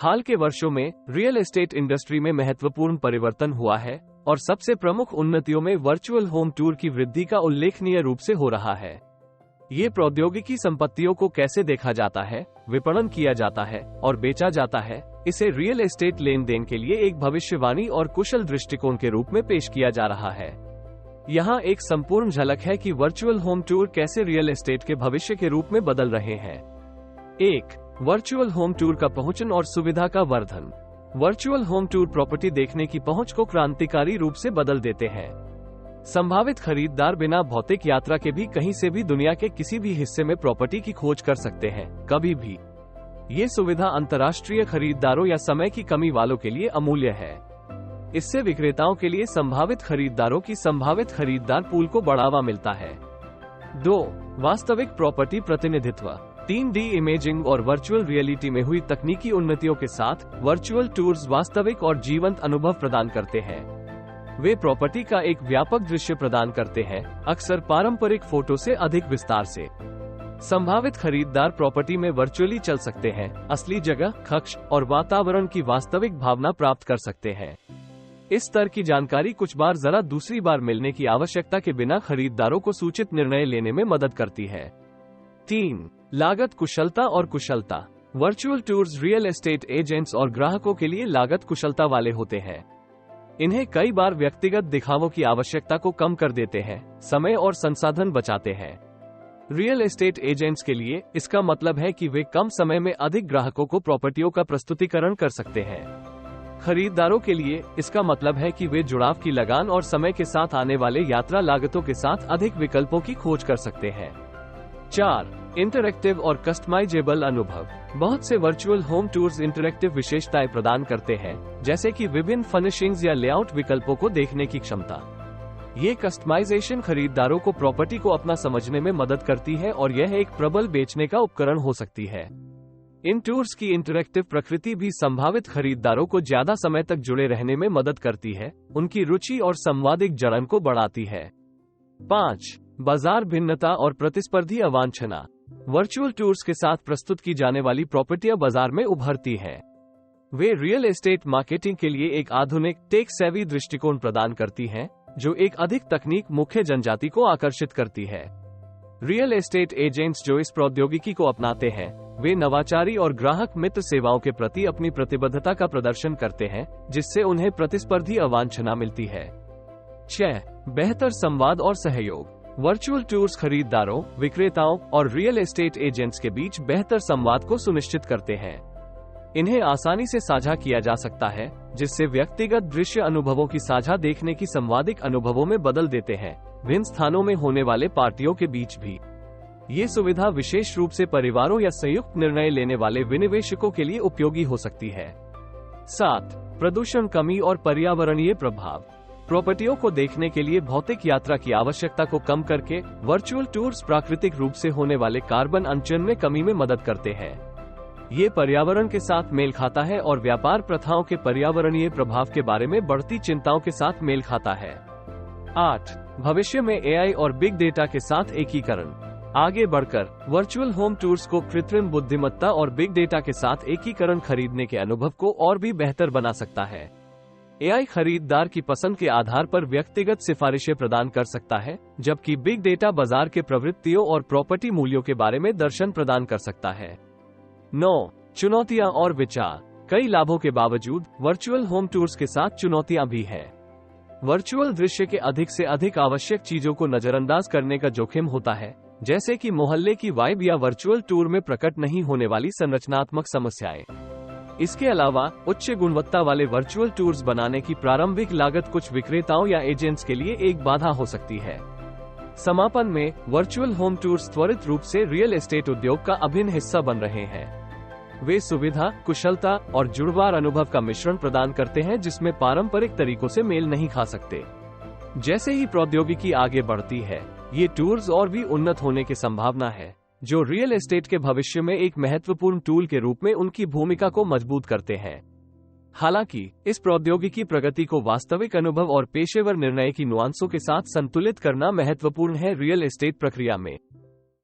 हाल के वर्षों में रियल एस्टेट इंडस्ट्री में महत्वपूर्ण परिवर्तन हुआ है और सबसे प्रमुख उन्नतियों में वर्चुअल होम टूर की वृद्धि का उल्लेखनीय रूप से हो रहा है। ये प्रौद्योगिकी संपत्तियों को कैसे देखा जाता है, विपणन किया जाता है और बेचा जाता है, इसे रियल एस्टेट लेन देन के लिए एक भविष्यवाणी और कुशल दृष्टिकोण के रूप में पेश किया जा रहा है। यहाँ एक संपूर्ण झलक है कि वर्चुअल होम टूर कैसे रियल एस्टेट के भविष्य के रूप में बदल रहे हैं। 1. वर्चुअल होम टूर का पहुंचन और सुविधा का Vardhan. Virtual home tour property देखने की पहुंच को क्रांतिकारी रूप से बदल देते हैं। संभावित खरीदार बिना भौतिक यात्रा के भी कहीं से भी दुनिया के किसी भी हिस्से में प्रॉपर्टी की खोज कर सकते हैं, कभी भी। ये सुविधा अंतर्राष्ट्रीय खरीदारों या समय की कमी वालों के लिए अमूल्य है। इससे विक्रेताओं के लिए संभावित खरीदारों की संभावित खरीदार पूल को बढ़ावा मिलता है। 2. वास्तविक प्रॉपर्टी प्रतिनिधित्व। 3D इमेजिंग और वर्चुअल रियलिटी में हुई तकनीकी उन्नतियों के साथ वर्चुअल टूर्स वास्तविक और जीवंत अनुभव प्रदान करते हैं। वे प्रॉपर्टी का एक व्यापक दृश्य प्रदान करते हैं, अक्सर पारंपरिक फोटो से अधिक विस्तार से। संभावित खरीदार प्रॉपर्टी में वर्चुअली चल सकते हैं, असली जगह, कक्ष और वातावरण की वास्तविक भावना प्राप्त कर सकते हैं। इस स्तर की जानकारी कुछ बार जरा दूसरी बार मिलने की आवश्यकता के बिना खरीदारों को सूचित निर्णय लेने में मदद करती है। 3. लागत कुशलता और कुशलता। Virtual tours real estate agents और ग्राहकों के लिए लागत कुशलता वाले होते हैं। इन्हें कई बार व्यक्तिगत दिखावों की आवश्यकता को कम कर देते हैं, समय और संसाधन बचाते हैं। रियल एस्टेट एजेंट्स के लिए इसका मतलब है कि वे कम समय में अधिक ग्राहकों को प्रॉपर्टियों का प्रस्तुतिकरण कर सकते हैं। खरीदारों के लिए इसका मतलब है कि वे जुड़ाव की लगान और समय के साथ आने वाले यात्रा लागतों के साथ अधिक विकल्पों की खोज कर सकते हैं। 4. इंटरैक्टिव और कस्टमाइजेबल अनुभव। बहुत से वर्चुअल होम टूर्स इंटरैक्टिव विशेषताएं प्रदान करते हैं, जैसे कि विभिन्न फर्निशिंग्स या लेआउट विकल्पों को देखने की क्षमता। ये कस्टमाइजेशन खरीदारों को प्रॉपर्टी को अपना समझने में मदद करती है और यह एक प्रबल बेचने का उपकरण हो सकती है। इन टूर्स की इंटरैक्टिव प्रकृति भी संभावित खरीदारों को ज्यादा समय तक जुड़े रहने में मदद करती है, उनकी रुचि और संवादिक जड़न को बढ़ाती है। 5. बाजार भिन्नता और प्रतिस्पर्धी अवांछना। वर्चुअल टूर्स के साथ प्रस्तुत की जाने वाली प्रॉपर्टियां बाजार में उभरती हैं। वे रियल एस्टेट मार्केटिंग के लिए एक आधुनिक टेक सेवी दृष्टिकोण प्रदान करती हैं, जो एक अधिक तकनीक मुख्य जनजाति को आकर्षित करती है। रियल एस्टेट एजेंट्स जो इस प्रौद्योगिकी को अपनाते हैं, वे नवाचारी और ग्राहक मित्र सेवाओं के प्रति अपनी प्रतिबद्धता का प्रदर्शन करते हैं, जिससे उन्हें प्रतिस्पर्धी अवांछना मिलती है। 6. बेहतर संवाद और सहयोग। वर्चुअल टूर्स खरीदारों, विक्रेताओं और रियल एस्टेट एजेंट्स के बीच बेहतर संवाद को सुनिश्चित करते हैं। इन्हें आसानी से साझा किया जा सकता है, जिससे व्यक्तिगत दृश्य अनुभवों की साझा देखने की संवादिक अनुभवों में बदल देते हैं, भिन्न स्थानों में होने वाले पार्टियों के बीच भी। ये सुविधा विशेष रूप से परिवारों या संयुक्त निर्णय लेने वाले विनिवेशकों के लिए उपयोगी हो सकती है। 7. प्रदूषण कमी और पर्यावरणीय प्रभाव। प्रॉपर्टियों को देखने के लिए भौतिक यात्रा की आवश्यकता को कम करके वर्चुअल टूर्स प्राकृतिक रूप से होने वाले कार्बन अंचन में कमी में मदद करते हैं। ये पर्यावरण के साथ मेल खाता है और व्यापार प्रथाओं के पर्यावरणीय प्रभाव के बारे में बढ़ती चिंताओं के साथ मेल खाता है। 8. भविष्य में AI और बिग डेटा के साथ एकीकरण। आगे बढ़कर वर्चुअल होम टूर्स को कृत्रिम बुद्धिमत्ता और बिग डेटा के साथ एकीकरण खरीदने के अनुभव को और भी बेहतर बना सकता है। AI खरीदार की पसंद के आधार पर व्यक्तिगत सिफारिशें प्रदान कर सकता है, जबकि बिग डेटा बाजार के प्रवृत्तियों और प्रॉपर्टी मूल्यों के बारे में दर्शन प्रदान कर सकता है। 9. चुनौतियां और विचार। कई लाभों के बावजूद वर्चुअल होम टूर्स के साथ चुनौतियां भी हैं। वर्चुअल दृश्य के अधिक से अधिक आवश्यक चीजों को नजरअंदाज करने का जोखिम होता है, जैसे कि मोहल्ले की वाइब या वर्चुअल टूर में प्रकट नहीं होने वाली संरचनात्मक समस्याएं। इसके अलावा उच्च गुणवत्ता वाले वर्चुअल टूर्स बनाने की प्रारंभिक लागत कुछ विक्रेताओं या एजेंट्स के लिए एक बाधा हो सकती है। समापन में वर्चुअल होम टूर्स त्वरित रूप से रियल एस्टेट उद्योग का अभिन्न हिस्सा बन रहे हैं। वे सुविधा, कुशलता और जुड़वार अनुभव का मिश्रण प्रदान करते हैं जिसमें पारंपरिक तरीकों से मेल नहीं खा सकते। जैसे ही प्रौद्योगिकी आगे बढ़ती है, ये टूर्स और भी उन्नत होने की संभावना है, जो रियल एस्टेट के भविष्य में एक महत्वपूर्ण टूल के रूप में उनकी भूमिका को मजबूत करते हैं। हालांकि इस प्रौद्योगिकी प्रगति को वास्तविक अनुभव और पेशेवर निर्णय की नुआंसों के साथ संतुलित करना महत्वपूर्ण है। रियल एस्टेट प्रक्रिया में